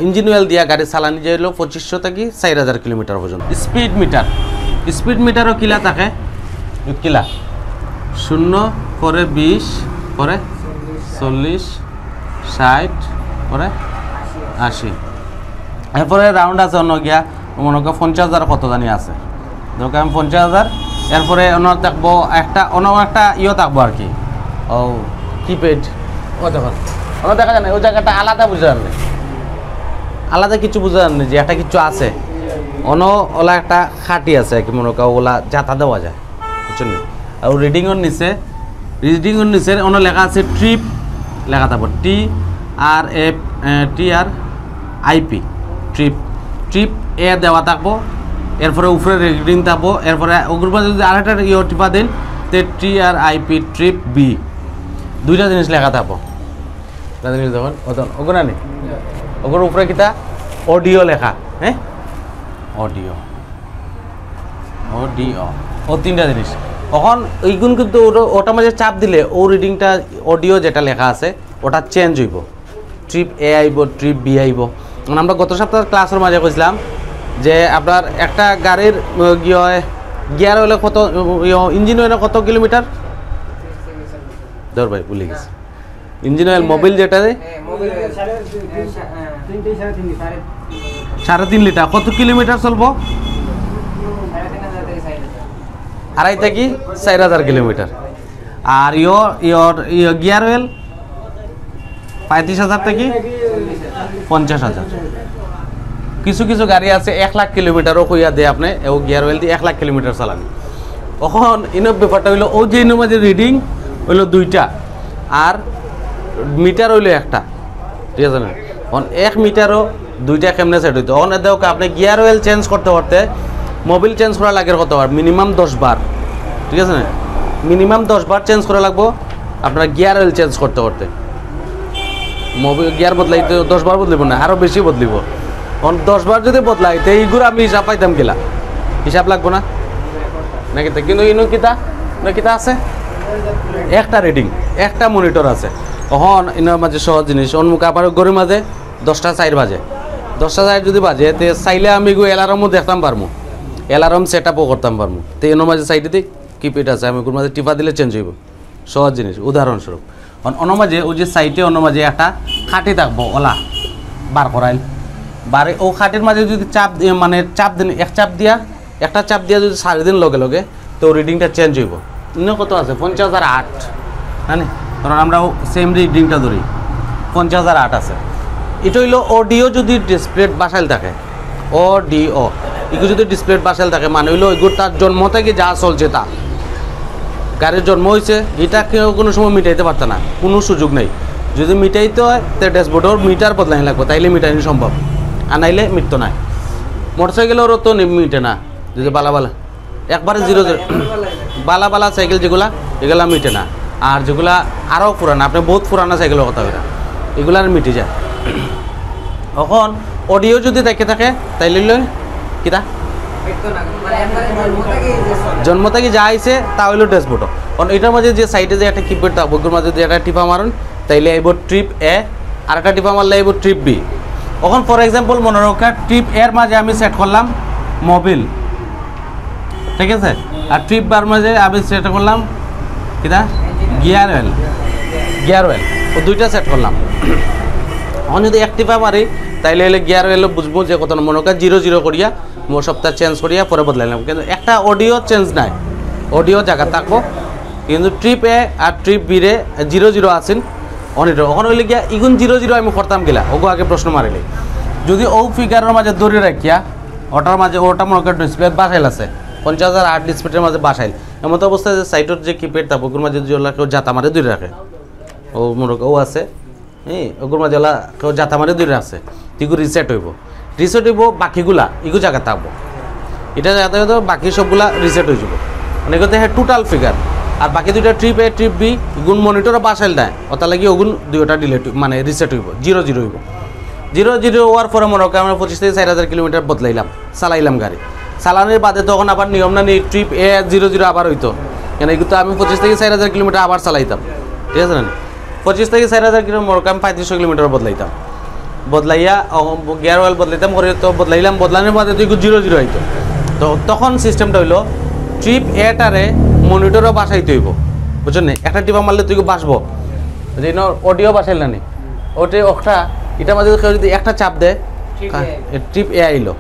Engine oil দিয়া গাড়ি চালানি যাইলেও 2500 থেকে 4000 কিলোমিটার পর্যন্ত। স্পিড মিটারও কিলা থাকে, কিলা 0 পরে 20 পরে 40 60 পরে 80, এরপরে রাউন্ড আছে অন্য গিয়া মনে করো 50,000 কত জানি আছে, ধরো আমি 50,000, এরপরে অন্য থাকবো একটা অন্য একটা ইয়ে থাকবো আর কি, ও কিপ্যাড, ও দেখুন অন্য দেখা যায় না, ওই জায়গাটা আলাদা বুঝতে পারেন, আলাদা কিছু বুঝতে পারেন যে একটা কিছু আছে, অন্য ওলা একটা খাটি আছে আর কি, মনে করো ওলা যাতা দেওয়া যায়, বুঝছেন। আর রিডিংয়ের নিচে অন্য লেখা আছে ট্রিপ, লেখা থাকবো TRIP, ট্রিপ এ দেওয়া থাকবো, এরপরে উপরে রিডিং থাকবো, এরপরে ওগুলোর মধ্যে যদি আরেকটা ইয়ে টিপা দেন তে TRIP ট্রিপ বি, দুইটা জিনিস লেখা থাকবো, জিনিস দেখুন ওগুলো নেই, ওগুলোর উপরে কিতা অডিও লেখা, হ্যাঁ অডিও ও তিনটা জিনিস। তখন এইগুলো কিন্তু ওটার মাঝে চাপ দিলে ও রিডিংটা অডিও যেটা লেখা আছে ওটা চেঞ্জ হইব, ট্রিপ এ আইব, ট্রিপ বি আইব। আমরা গত সপ্তাহের ক্লাসের মাঝে কইছিলাম যে আপনার একটা গাড়ির গিয়ার হলে কত, ইঞ্জিন অয়েল কত কিলোমিটার, ধর ভাই ভুলে গেছি, ইঞ্জিন অয়েল মোবিল যেটা 3.5 লিটার কত কিলোমিটার চলবো, 2.5 থেকে 4,000 কিলোমিটার। আর গিয়ার অয়েল 35,000 থেকে 50,000। কিছু কিছু গাড়ি আছে 1 লাখ কিলোমিটারও কইয়া দেয় আপনি, ও গিয়ার অয়েল দিয়ে 1 লাখ কিলোমিটার চালানি। তখন ইনোর ব্যাপারটা হইলো ও যে ইনোর মাঝে রিডিং হইলো 2টা আর মিটার হইলো 1টা, ঠিক আছে না। এখন 1 মিটারও 2টা কেমনে সেট হইতো, তখন দেখো আপনি গিয়ার অয়েল চেঞ্জ করতে করতে মোবিল চেঞ্জ করা লাগে কতবার, মিনিমাম 10 বার, ঠিক আছে না, মিনিমাম 10 বার চেঞ্জ করা লাগবো আপনার গিয়ার অয়েল চেঞ্জ করতে করতে। মোবিল গিয়ার বদলাইতে 10 বার বদলিব না, আরও বেশি বদলিব। এখন 10 বার যদি বদলাইতে এইগুলো আমি হিসাব পাইতাম গেলা, হিসাব লাগবো না নাকি, কিন্তু ইনো কিতা আছে একটা রিডিং, একটা মনিটর আছে। তখন ইনার মাঝে সহজ জিনিস, অন্মুখ আবার গড়ির মাঝে 10টা 4 বাজে, 10টা 4 যদি বাজে তে চাইলে আমি অ্যালার্মও দেখতাম পারবো, অ্যালার্ম সেট আপও করতাম পারবো। তো এর মাঝে সাইডে দিই কিপ্যাড আছে, আমি মাঝে টিপা দিলে চেঞ্জ হইব, সহজ জিনিস। উদাহরণস্বরূপ অন্য মাঝে ওই যে সাইডে অন্য মাঝে একটা খাটি থাকবো, ওলা বার করাইল বারে, ও খাটির মাঝে যদি চাপ মানে চাপ দিন, একটা চাপ দিয়া যদি 4 দিন লগে লগে তো রিডিংটা চেঞ্জ হইব। ইন্য কত আছে 50,008, জানি কারণ আমরা সেম রিডিংটা ধরি 50,008 আছে। এটা হইলো অডিও যদি ডিসপ্লে বাসাইল থাকে, অডিও এগুলো যদি ডিসপ্লে বাসাইল থাকে মানে হইলো এগুলো তার জন্ম থেকে যা চলছে তা, গাড়ির জন্ম হয়েছে এটা কেউ কোনো সময় মিটাইতে পারতো না, কোনো সুযোগ নেই। যদি মিটাইতে হয় তো ড্যাশবোর্ডের মিটার বদলাই লাগবে, তাইলে মিটাইনি সম্ভব, আর নাইলে মিটতো না। মোটরসাইকেলেরও তো মিটে না, যদি বালা একবারে 0 বালা সাইকেল যেগুলা এগুলা মিটে না, আর যেগুলা আরও পুরানা, আপনি বহুত পুরানা সাইকেলের কথা বলেন এগুলো আর মিটে যায়। এখন অডিও যদি দেখে থাকে তাইলে কিতা জন্ম থেকে যা আইছে তা হইলো ড্যাশবোর্ড। কারণ এটার মাঝে যে সাইডে যে একটা কিপ্যাড থাকবো, ওগুলোর মাঝে যদি একটা টিপা মারুন তাইলে আইব ট্রিপ এ, আর একটা টিপা মারলে আইব ট্রিপ বি। এখন ফর এক্সাম্পল মনে রাখা ট্রিপ এর মাঝে আমি সেট করলাম মোবিল, ঠিক আছে, আর ট্রিপ বার মাঝে আমি সেট করলাম কিনা গিয়ার অয়েল, ও দুইটা সেট করলাম। এখন যদি এক টিপা মারি তাইলে হলে গিয়ার অয়েল বুঝবো যে কত মনে করা 0 করিয়া মোর সপ্তাহ চেঞ্জ করিয়া পরে বদলাইলাম, কিন্তু একটা অডিও চেঞ্জ নাই, অডিও জায়গা থাকবো, কিন্তু ট্রিপ এ আর ট্রিপ বি রে 0 আছেন অনিট। ওখানে হইলে গিয়া ইগুন 0 আমি করতাম গেলা, ওগো আগে প্রশ্ন মারিলে যদি ও ফিগারের মাঝে দৌড়ে রাখিয়া ওটার মাঝে ওটা মনে করেন ডিসপ্লে বাসাইল আছে 50,008 ডিসপ্লের মাঝে বাসাইল, এমন তো অবস্থায় যে সাইটের যে কিপ্যাড থাকবো ওগুলোর মাঝে যদি কেউ জাতা মারে দূরে রাখে, ও মনে ও আছে হ্যাঁ, ওগুলোর মাঝে ওলা কেউ জাতা মারে দূরে আছে, এগুলো রিসেট হইব বাকিগুলা এগুলো জায়গা থাকবো, এটা যাতে বাকি সবগুলা রিসেট হয়ে যাব, মানে এগুলো হ্যাঁ টোটাল ফিগার। আর বাকি দুইটা ট্রিপ এ ট্রিপ বি গুণ মনিটরও বাসাইল দেয়, ওটা লাগি ওগুন দুইটা ডিলেট মানে রিসেট হইব, 0 হইব। 0 হওয়ার পরে মনে করি আমরা 25 থেকে 4,000 কিলোমিটার বদলাইলাম, চালাইলাম গাড়ি, চালানোর বাদে তখন আবার নিয়ম না নেই ট্রিপ এ 0 আবার হইতো, কেন এগুলো তো আমি 25 থেকে 4,000 কিলোমিটার আবার চালাইতাম, ঠিক আছে না, 25 থেকে 4,000 কিলোমিটার মনে করি আমি 3500 কিলোমিটার বদলাইতাম। বদলাইয়া গিয়ার অয়েল বদলাইতাম করে তো বদলাইলাম, বদলানোর বাদে তুই 0-0 হইতো। তো তখন সিস্টেমটা হইলো ট্রিপ এটারে মনিটরও বাসাইতে হইব, বুঝছেন না? একটা টিপা মারলে তুই বাসবো, যে অডিও বাসাইল না নি ওটা একটা এটার মাঝে কেউ যদি একটা চাপ দেয় ট্রিপ এ আইলো,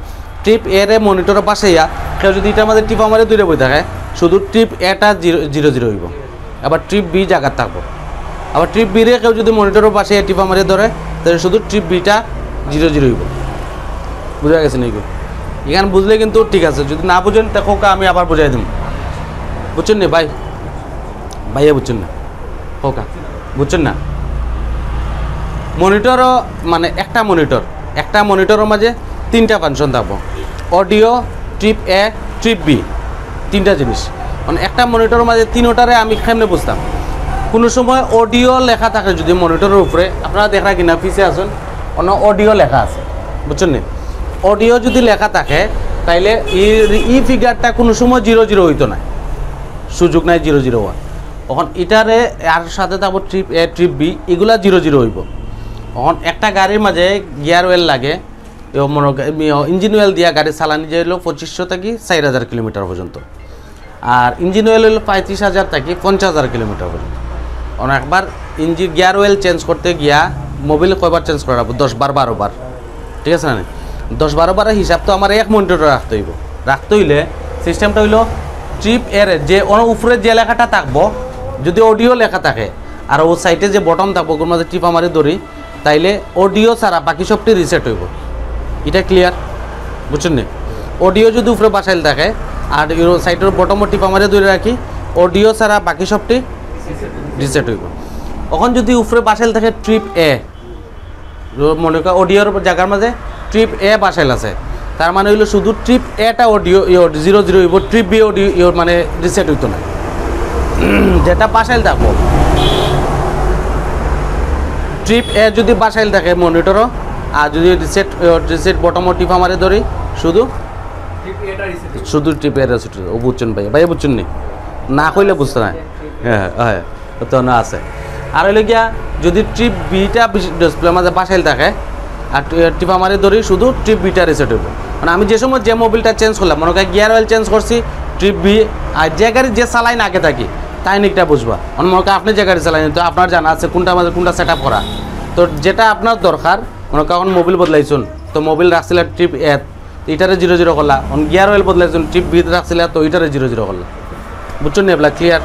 ট্রিপ এ রে মনিটরও বাসাইয়া কেউ যদি এটার মাঝে টিপা মারে দূরে বই থাকে শুধু ট্রিপ এটা 0-0 হইব, আবার ট্রিপ বি জায়গার থাকবো। আবার ট্রিপ বি রে কেউ যদি মনিটরও বাসাইয়া টিপা মারে ধরে তাহলে শুধু ট্রিপ বিটা 0-0 হইব। বুঝা গেছে নাকি? এখানে বুঝলে কিন্তু ঠিক আছে, যদি না বুঝেন দেখো আমি আবার বুঝাই দিব, বুঝছেন না ভাই? ভাইয়া বুঝছেন না? হোকা বুঝছেন না? মনিটরও মানে একটা মনিটরের মাঝে 3টা ফাংশন থাকবো, অডিও, ট্রিপ এ, ট্রিপ বি, 3টা জিনিস। মানে একটা মনিটরের মাঝে 3টারে আমি কেমনে বুঝতাম? কোনো সময় অডিও লেখা থাকে যদি মনিটরের উপরে, আপনারা দেখা কিনা পিছে আসুন অন্য অডিও লেখা আছে, বুঝছেন না? অডিও যদি লেখা থাকে তাইলে ই ফিগারটা কোনো সময় 0-0 হইতো না, সুযোগ নাই 0-0 হওয়ার। তখন এটারে আর সাথে থাকবো ট্রিপ এ, ট্রিপ বি, এগুলা 0-0 হইব। তখন একটা গাড়ির মাঝে গিয়ার ওয়েল লাগে, ইঞ্জিন ওয়েল দিয়া গাড়ি চালানি যে হলো 2500 থেকে 4000 কিলোমিটার পর্যন্ত, আর ইঞ্জিন ওয়েল হলো 35,000 থেকে 50,000 কিলোমিটার পর্যন্ত। একবার গিয়ার ওয়েল চেঞ্জ করতে গিয়া মোবিল কয়বার চেঞ্জ করা 10-12 বার, ঠিক আছে না? 10-12 বারের হিসাব তো আমার এক মনিটরে রাখতে হইলে সিস্টেমটা হইলো ট্রিপ এর যে উপরে যে লেখাটা থাকবো যদি অডিও লেখা থাকে আর ও সাইডে যে বটম থাকবো ওর মধ্যে টিপা মারি ধরি তাইলে অডিও ছাড়া বাকি সবটি রিসেট হইব। এটা ক্লিয়ার, বুঝছেন না? অডিও যদি উপরে বাসাইল থাকে আর সাইডের বটমও টিপা মারি ধরে রাখি, অডিও ছাড়া বাকি সবটি রিসেট হইব। এখন যদি উপরে বাসাইল থাকে ট্রিপ এ, মনে কর অডিওর জায়গার মাঝে ট্রিপ এ বাসাইল আছে, তার মানে হইলো শুধু ট্রিপ এটা অডিও 0-0 হইব, ট্রিপ বি অডিও মানে রিসেট হইতো না। যেটা বাসাইল থাকবো ট্রিপ এ যদি বাসাইল থাকে মনিটরও, আর যদি রিসেট বটম টিপা মারে ধরি শুধু ট্রিপ এ রিসেট। ও বুঝছেন ভাইয়া বুঝছেন নি? না কইলে বুঝতে না। হ্যাঁ হ্যাঁ তো না আছে। আর হইলে গিয়া যদি ট্রিপ বিটা ডিসপ্লের মাঝে বাসাইল থাকে আর টিপা মারি ধরি শুধু ট্রিপ বিটা রিসেট হইব। মানে আমি যে সময় যে মোবিলটা চেঞ্জ করলাম, মনে করি গিয়ার অয়েল চেঞ্জ করছি, ট্রিপ বি, আর যে গাড়ি যে চালাই না আগে থাকি তাই নিকটা বুঝবা। মনে করি আপনি যে গাড়ি চালাইনি তো আপনার জানা আছে কোনটা আমাদের কোনটা সেট আপ করা, তো যেটা আপনার দরকার। মনে করি এখন মোবিল বদলাইছুন তো মোবিল রাখছিলে ট্রিপ এ, এইটারে 0-0 করলা। গিয়ার অয়েল বদলাইছুন ট্রিপ বি রাখছিলে তো ওইটারে 0-0 করলা। বুঝছেন না? এগুলা ক্লিয়ার?